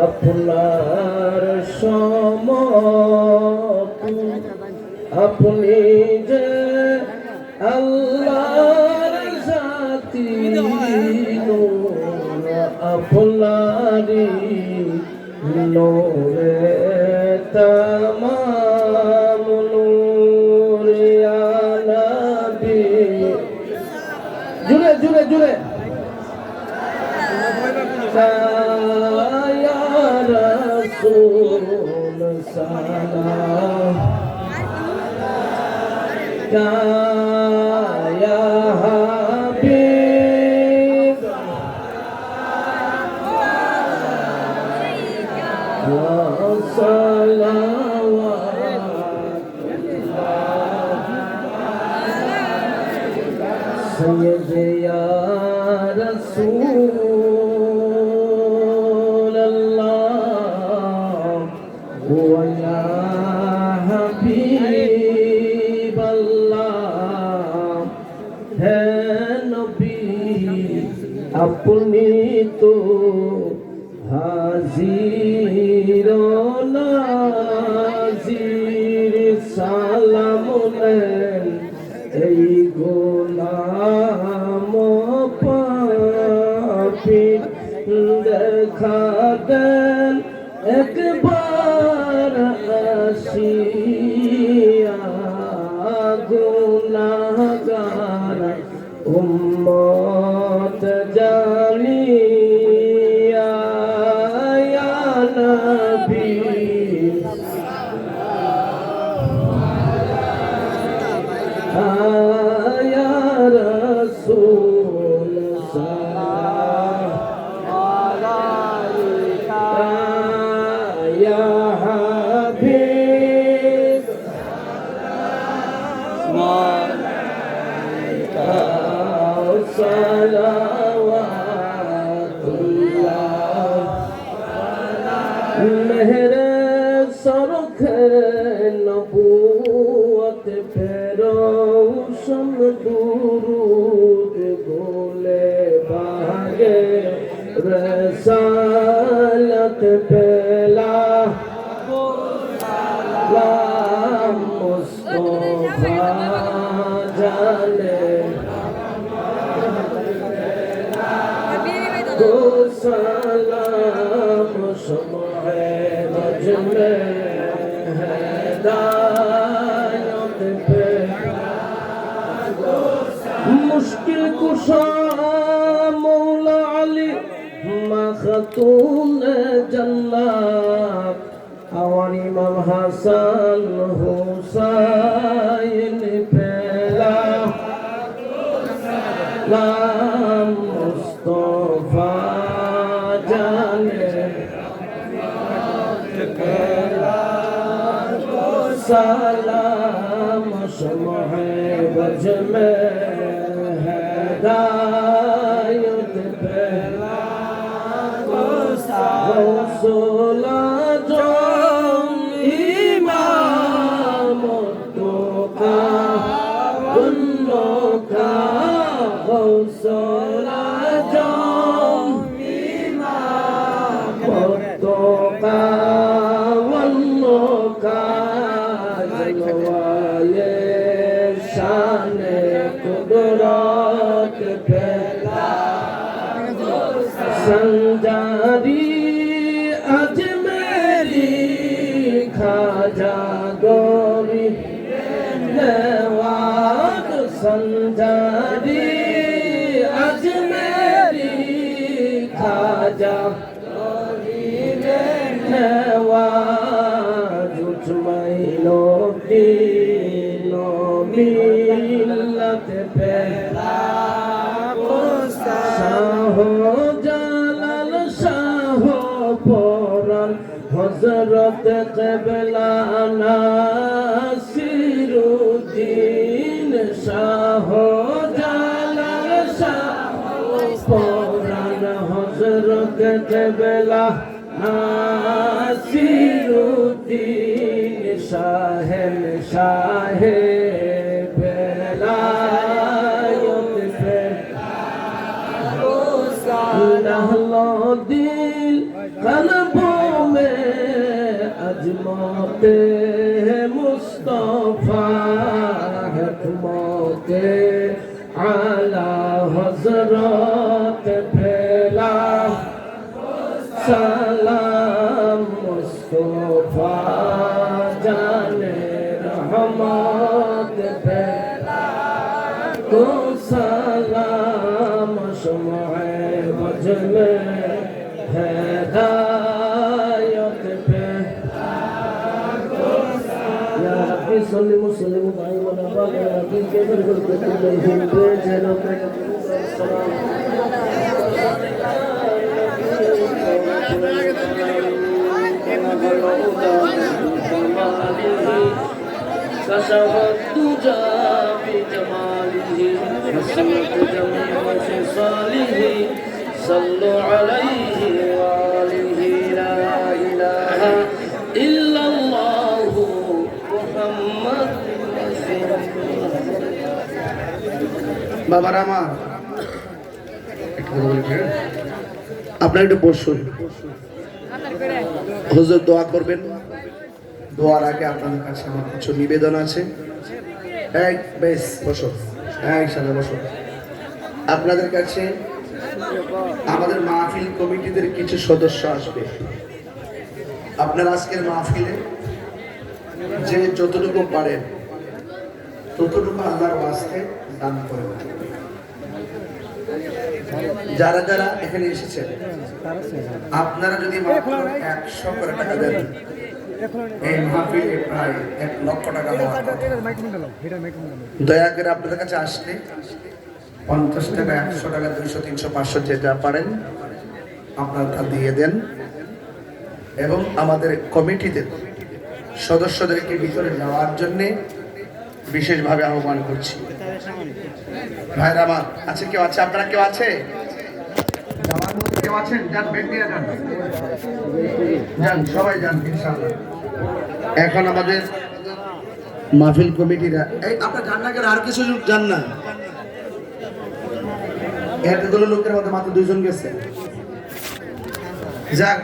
আপনার আপনি যে আল্লাহর জাতি আপনারি নূরে তামাম নূরে ইয়া নবী জুড়ে জুড়ে জুড়ে या रसूल सलाम या हबीब या सलावत सैयद या रसूल या हबीब अल्लाह है नबी अपनी तो हाजिर नाजिर सालाम এই গোলাম পাপি দেখা দেন একবার আসিয়া গুনাহগার উম্মত জানিয়া ইয়া নবী ইয়া রাসূল या हबीब सलावतुल्लाह मेरे सरख नबूवत पे रोशन दुरूद बोले भागे रसालत पेला मुस्तफा जाने दो सलाम शम्ए वज में हिदायत पे मुश्किल कुशा मौला अली मखतून जन्नत और इमाम हसन हुसैन पेला नाम मुस्तफा जाने पेला सलाम शम्ए वज में हिदायत पेला गौसुला जम इमाम तुका उन्नोका गौसुला जम इमाम तुका उन्नोका जलवाए शाने कुदरत पेला संजारी अजमेरी खाजा गोरी नवाज संजारी अजमेरी खाजा गोरी नवाज उठमाइलो दीनो मिलत पेला शाहो जालाल शाहो परान हजरत क़िबला नासिरुद्दीन शाहो जालाल शाहो परान हजरत क़िबला नासिरुद्दीन शाहन शाहे बेलायत पे नहलो दी कल्बों में अजमते मुस्तफा है तुमोते आला हजरत फैला सलाम मुस्तफा जाने रहमत फैला को सलाम शुमाए मजमे هداية يا ربي صل وسلم وبارك وبارك على نبيك بالبركة اللهم بجل كشف الدجى بجماله حسنت جميع خصاله صلوا عليه وآله لا إله إلا الله محمد رسول বাবারা আমার আপনারা একটু বসুন হুজুর দোয়া করবেন দোয়ার আগে আপনাদের কাছে আমার কিছু নিবেদন আছে বেশ বসো একসাথে বসো আপনাদের কাছে আমাদের মাহফিল কমিটিদের কিছু সদস্য আসবে আপনারা আজকের মাহফিলে যে যতটুকু পারেন ততটুকু আল্লাহর ওয়াস্তে দান করবেন যারা যারা এখানে এসেছেন আপনারা যদি মাত্র 100 করে টাকা দেন এই মাহফিলে প্রায় 1 লক্ষ টাকা হওয়ার কথা। দয়া করে আপনাদের কাছে আসলে 50 টাকা 100 টাকা 200 300 500 যে যা পারেন আপনারা তা দিয়ে দেন এবং আমাদের কমিটিতে সদস্যদেরকে ভিতরে যাওয়ার জন্য বিশেষভাবে আহ্বান করছি। ভাইরা আমার আছে কেউ আছে আপনারা কেউ আছে যাওয়ার মধ্যে কেউ আছেন যান বেগ দিয়ে যান যান সবাই যান ইনশাআল্লাহ। এখন আমাদের মাহফিল কমিটিরা এই আপনারা জান না কেন আর কিছু জান না এতগুলো লোকের মধ্যে মাত্র 2 জন গেছে যাক